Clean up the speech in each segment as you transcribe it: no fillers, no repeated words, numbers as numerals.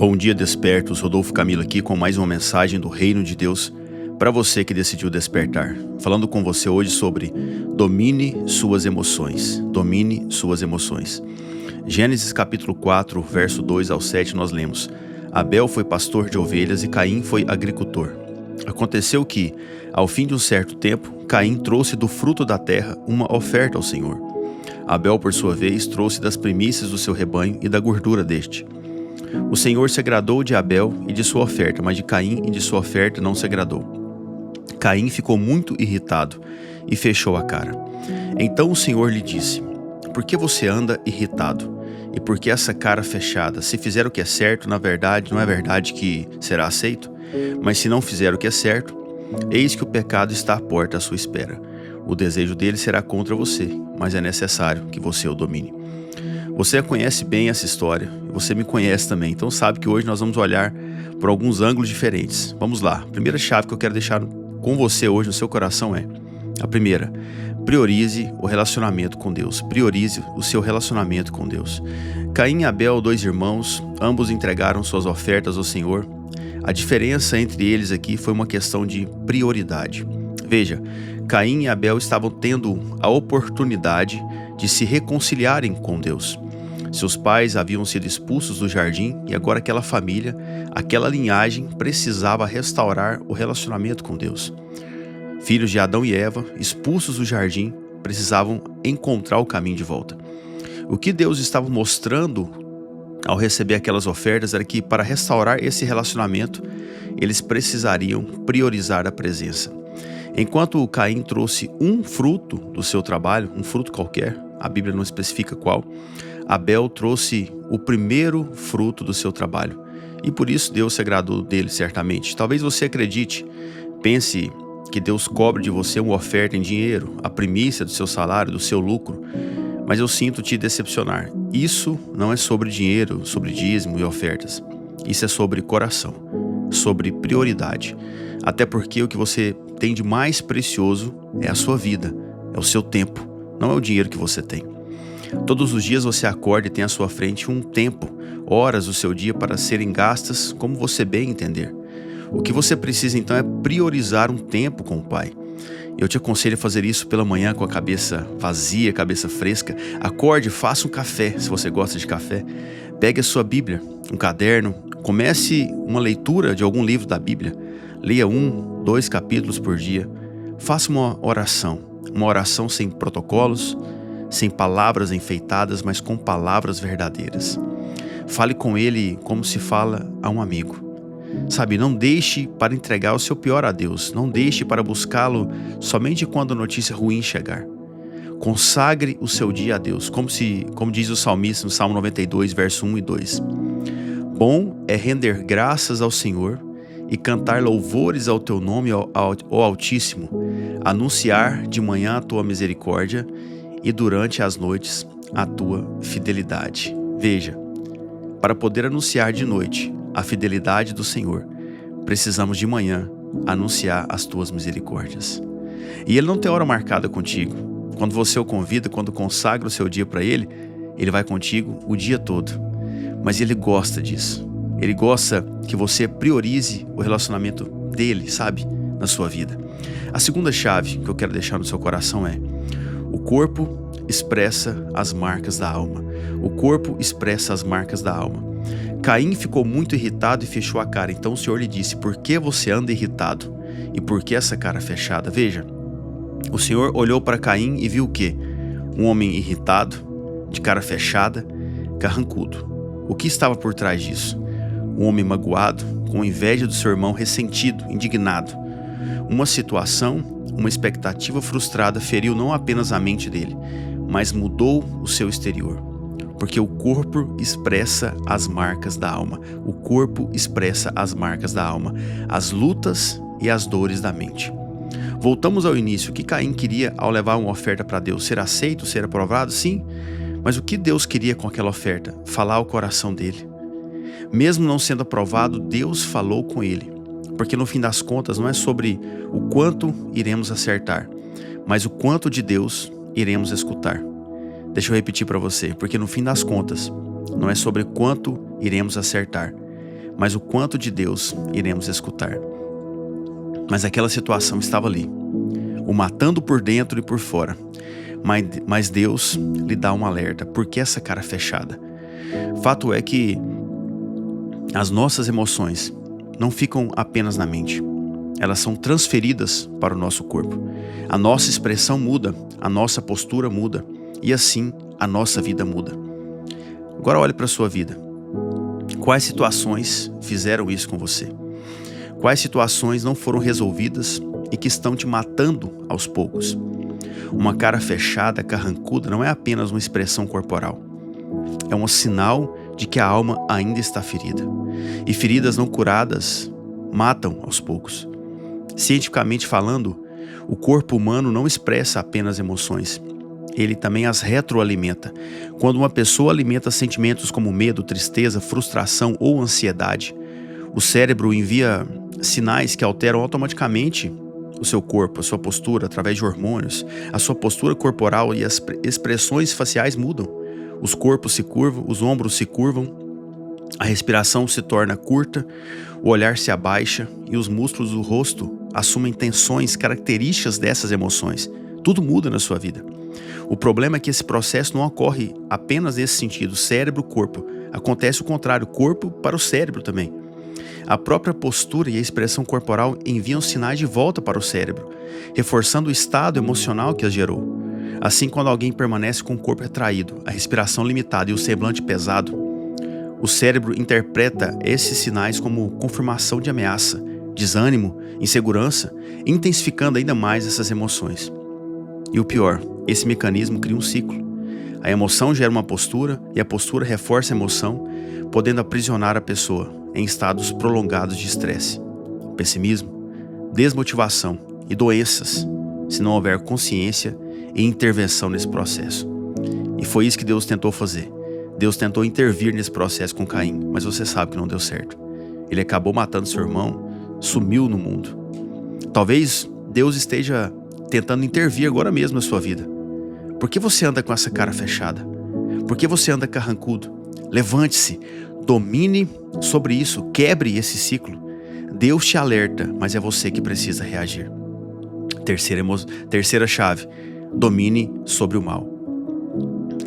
Bom dia, despertos. Rodolfo Camilo aqui com mais uma mensagem do Reino de Deus para você que decidiu despertar. Falando com você hoje sobre domine suas emoções. Domine suas emoções. Gênesis capítulo 4, verso 2 ao 7 nós lemos: Abel foi pastor de ovelhas e Caim foi agricultor. Aconteceu que, ao fim de um certo tempo, Caim trouxe do fruto da terra uma oferta ao Senhor. Abel, por sua vez, trouxe das primícias do seu rebanho e da gordura deste. O Senhor se agradou de Abel e de sua oferta, mas de Caim e de sua oferta não se agradou. Caim ficou muito irritado e fechou a cara. Então o Senhor lhe disse: Por que você anda irritado? E por que essa cara fechada? Se fizer o que é certo, na verdade, não é verdade que será aceito? Mas se não fizer o que é certo, eis que o pecado está à porta à sua espera. O desejo dele será contra você, mas é necessário que você o domine. Você conhece bem essa história, você me conhece também, então sabe que hoje nós vamos olhar por alguns ângulos diferentes. Vamos lá, a primeira chave que eu quero deixar com você hoje no seu coração é: a primeira, priorize o relacionamento com Deus. Priorize o seu relacionamento com Deus. Caim e Abel, dois irmãos, ambos entregaram suas ofertas ao Senhor. A diferença entre eles aqui foi uma questão de prioridade. Veja, Caim e Abel estavam tendo a oportunidade de se reconciliarem com Deus. Seus pais haviam sido expulsos do jardim e agora aquela família, aquela linhagem precisava restaurar o relacionamento com Deus. Filhos de Adão e Eva, expulsos do jardim, precisavam encontrar o caminho de volta. O que Deus estava mostrando ao receber aquelas ofertas era que, para restaurar esse relacionamento, eles precisariam priorizar a presença. Enquanto Caim trouxe um fruto do seu trabalho, um fruto qualquer, a Bíblia não especifica qual, Abel trouxe o primeiro fruto do seu trabalho. E por isso Deus se agradou dele, certamente. Talvez você acredite, pense que Deus cobre de você uma oferta em dinheiro, a primícia do seu salário, do seu lucro. Mas eu sinto te decepcionar. Isso não é sobre dinheiro, sobre dízimo e ofertas. Isso é sobre coração, sobre prioridade. Até porque o que você tem de mais precioso é a sua vida, é o seu tempo, não é o dinheiro que você tem. Todos os dias você acorda e tem à sua frente um tempo, horas do seu dia para serem gastas como você bem entender. O que você precisa então é priorizar um tempo com o Pai. Eu te aconselho a fazer isso pela manhã com a cabeça vazia, cabeça fresca. Acorde, faça um café, se você gosta de café. Pegue a sua Bíblia, um caderno, comece uma leitura de algum livro da Bíblia. Leia 1, 2 capítulos por dia. Faça uma oração sem protocolos, sem palavras enfeitadas, mas com palavras verdadeiras. Fale com Ele como se fala a um amigo. Sabe, não deixe para entregar o seu pior a Deus. Não deixe para buscá-lo somente quando a notícia ruim chegar. Consagre o seu dia a Deus, como diz o salmista no Salmo 92, verso 1 e 2. Bom é render graças ao Senhor e cantar louvores ao teu nome, ó Altíssimo, anunciar de manhã a tua misericórdia e durante as noites a tua fidelidade. Veja, para poder anunciar de noite a fidelidade do Senhor, precisamos de manhã anunciar as tuas misericórdias. E Ele não tem hora marcada contigo. Quando você o convida, quando consagra o seu dia para Ele, Ele vai contigo o dia todo. Mas Ele gosta disso. Ele gosta que você priorize o relacionamento dele, sabe, na sua vida. A segunda chave que eu quero deixar no seu coração é: o corpo expressa as marcas da alma. O corpo expressa as marcas da alma. Caim ficou muito irritado e fechou a cara. Então o Senhor lhe disse: Por que você anda irritado? E por que essa cara fechada? Veja, o Senhor olhou para Caim e viu o quê? Um homem irritado, de cara fechada, carrancudo. O que estava por trás disso? Um homem magoado, com inveja do seu irmão, ressentido, indignado. Uma situação, uma expectativa frustrada feriu não apenas a mente dele, mas mudou o seu exterior. Porque o corpo expressa as marcas da alma. O corpo expressa as marcas da alma, as lutas e as dores da mente. Voltamos ao início. O que Caim queria ao levar uma oferta para Deus? Ser aceito, ser aprovado? Sim. Mas o que Deus queria com aquela oferta? Falar ao coração dele. Mesmo não sendo aprovado, Deus falou com ele. Porque no fim das contas não é sobre o quanto iremos acertar, mas o quanto de Deus iremos escutar. Deixa eu repetir para você, porque no fim das contas não é sobre quanto iremos acertar, mas o quanto de Deus iremos escutar. Mas aquela situação estava ali, o matando por dentro e por fora. Mas Deus lhe dá um alerta. Por que essa cara fechada? Fato é que as nossas emoções não ficam apenas na mente. Elas são transferidas para o nosso corpo. A nossa expressão muda, a nossa postura muda e assim a nossa vida muda. Agora olhe para a sua vida. Quais situações fizeram isso com você? Quais situações não foram resolvidas e que estão te matando aos poucos? Uma cara fechada, carrancuda, não é apenas uma expressão corporal. É um sinal de que a alma ainda está ferida. E feridas não curadas matam aos poucos. Cientificamente falando, o corpo humano não expressa apenas emoções. Ele também as retroalimenta. Quando uma pessoa alimenta sentimentos como medo, tristeza, frustração ou ansiedade, o cérebro envia sinais que alteram automaticamente o seu corpo, a sua postura, através de hormônios. A sua postura corporal e as expressões faciais mudam. Os corpos se curvam, os ombros se curvam, a respiração se torna curta, o olhar se abaixa e os músculos do rosto assumem tensões características dessas emoções. Tudo muda na sua vida. O problema é que esse processo não ocorre apenas nesse sentido, cérebro-corpo. Acontece o contrário, corpo para o cérebro também. A própria postura e a expressão corporal enviam sinais de volta para o cérebro, reforçando o estado emocional que as gerou. Assim, quando alguém permanece com o corpo retraído, a respiração limitada e o semblante pesado, o cérebro interpreta esses sinais como confirmação de ameaça, desânimo, insegurança, intensificando ainda mais essas emoções. E o pior, esse mecanismo cria um ciclo. A emoção gera uma postura e a postura reforça a emoção, podendo aprisionar a pessoa em estados prolongados de estresse, pessimismo, desmotivação e doenças, se não houver consciência e intervenção nesse processo. E foi isso que Deus tentou fazer. Deus tentou intervir nesse processo com Caim, mas você sabe que não deu certo. Ele acabou matando seu irmão, sumiu no mundo. Talvez Deus esteja tentando intervir agora mesmo na sua vida. Por que você anda com essa cara fechada? Por que você anda carrancudo? Levante-se, domine sobre isso, quebre esse ciclo. Deus te alerta, mas é você que precisa reagir. Terceira chave, domine sobre o mal.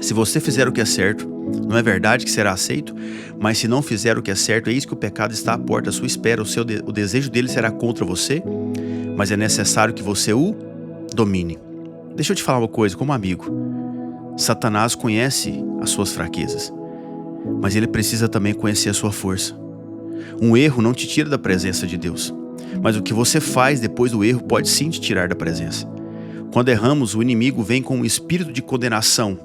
Se você fizer o que é certo, não é verdade que será aceito? Mas se não fizer o que é certo, eis que o pecado está à porta à sua espera, o desejo dele será contra você, mas é necessário que você o domine. Deixa eu te falar uma coisa, como amigo. Satanás conhece as suas fraquezas, mas ele precisa também conhecer a sua força. Um erro não te tira da presença de Deus, mas o que você faz depois do erro pode sim te tirar da presença. Quando erramos, o inimigo vem com um espírito de condenação,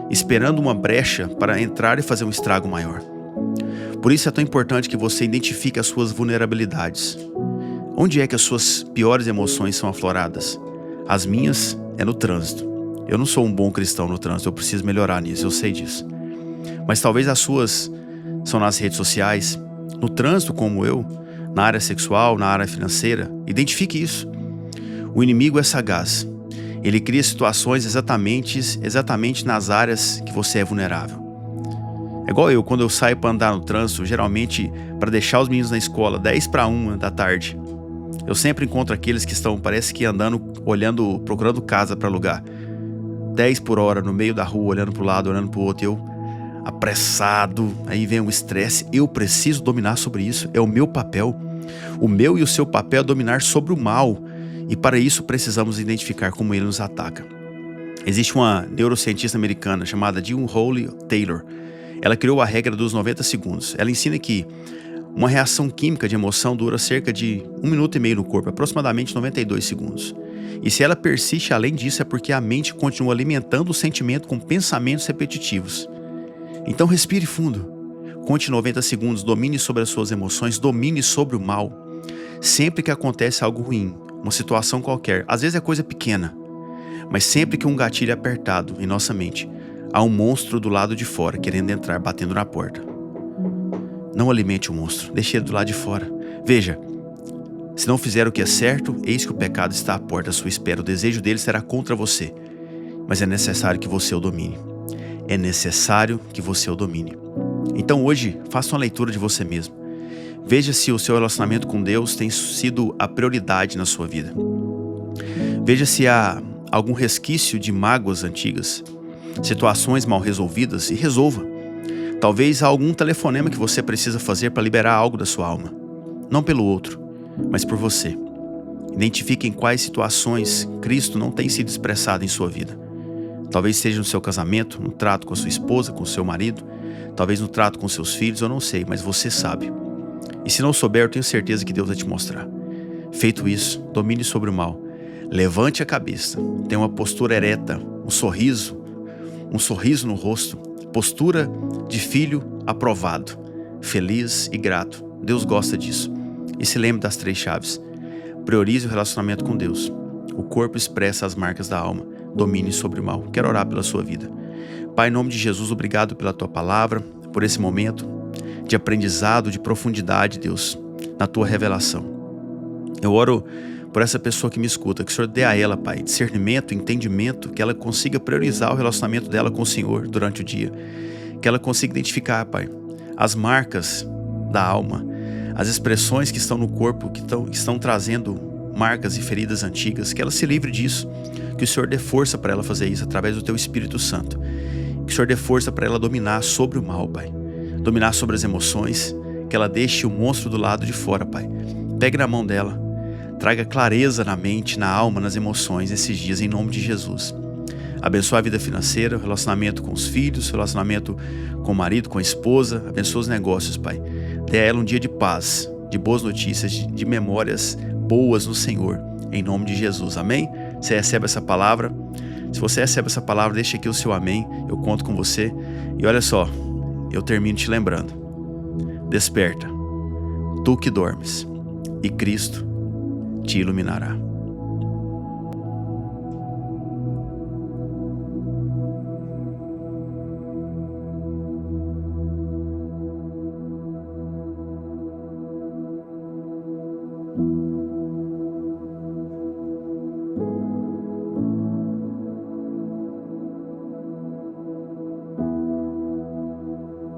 esperando uma brecha para entrar e fazer um estrago maior. Por isso é tão importante que você identifique as suas vulnerabilidades. Onde é que as suas piores emoções são afloradas? As minhas é no trânsito. Eu não sou um bom cristão no trânsito, eu preciso melhorar nisso, eu sei disso. Mas talvez as suas são nas redes sociais, no trânsito como eu, na área sexual, na área financeira. Identifique isso. O inimigo é sagaz. Ele cria situações exatamente nas áreas que você é vulnerável. É igual eu, quando eu saio para andar no trânsito, geralmente para deixar os meninos na escola, 10:01 da tarde. Eu sempre encontro aqueles que estão, parece que andando, olhando, procurando casa para alugar. 10 por hora no meio da rua, olhando para o lado, olhando para o outro. Eu, apressado, aí vem o estresse. Eu preciso dominar sobre isso, é o meu papel. O meu e o seu papel é dominar sobre o mal. E para isso precisamos identificar como ele nos ataca. Existe uma neurocientista americana chamada Jill Holly Taylor. Ela criou a regra dos 90 segundos. Ela ensina que uma reação química de emoção dura cerca de 1 minuto e meio no corpo, aproximadamente 92 segundos. E se ela persiste além disso é porque a mente continua alimentando o sentimento com pensamentos repetitivos. Então respire fundo. Conte 90 segundos, domine sobre as suas emoções, domine sobre o mal. Sempre que acontece algo ruim, uma situação qualquer, às vezes é coisa pequena, mas sempre que um gatilho é apertado em nossa mente, há um monstro do lado de fora querendo entrar, batendo na porta. Não alimente o monstro, deixe ele do lado de fora. Veja, se não fizer o que é certo, eis que o pecado está à porta à sua espera, o desejo dele será contra você, mas é necessário que você o domine. É necessário que você o domine. Então hoje, faça uma leitura de você mesmo. Veja se o seu relacionamento com Deus tem sido a prioridade na sua vida. Veja se há algum resquício de mágoas antigas, situações mal resolvidas, e resolva. Talvez há algum telefonema que você precisa fazer para liberar algo da sua alma. Não pelo outro, mas por você. Identifique em quais situações Cristo não tem sido expressado em sua vida. Talvez seja no seu casamento, no trato com a sua esposa, com o seu marido, talvez no trato com seus filhos, eu não sei, mas você sabe. E se não souber, eu tenho certeza que Deus vai te mostrar. Feito isso, domine sobre o mal. Levante a cabeça, tenha uma postura ereta, um sorriso no rosto, postura de filho aprovado, feliz e grato. Deus gosta disso. E se lembre das 3 chaves. Priorize o relacionamento com Deus. O corpo expressa as marcas da alma. Domine sobre o mal. Quero orar pela sua vida. Pai, em nome de Jesus, obrigado pela tua palavra, por esse momento de aprendizado, de profundidade, Deus, na tua revelação. Eu oro por essa pessoa que me escuta, que o Senhor dê a ela, Pai, discernimento, entendimento, que ela consiga priorizar o relacionamento dela com o Senhor durante o dia, que ela consiga identificar, Pai, as marcas da alma, as expressões que estão no corpo, que estão trazendo marcas e feridas antigas, que ela se livre disso, que o Senhor dê força para ela fazer isso através do teu Espírito Santo, que o Senhor dê força para ela dominar sobre o mal, Pai, dominar sobre as emoções, que ela deixe o monstro do lado de fora, Pai. Pegue na mão dela, traga clareza na mente, na alma, nas emoções esses dias, em nome de Jesus. Abençoa a vida financeira, o relacionamento com os filhos, o relacionamento com o marido, com a esposa. Abençoa os negócios, Pai. Dê a ela um dia de paz, de boas notícias, de memórias boas no Senhor, em nome de Jesus. Amém? Você recebe essa palavra? Se você recebe essa palavra, deixa aqui o seu amém. Eu conto com você. E olha só, eu termino te lembrando. Desperta, tu que dormes, e Cristo te iluminará.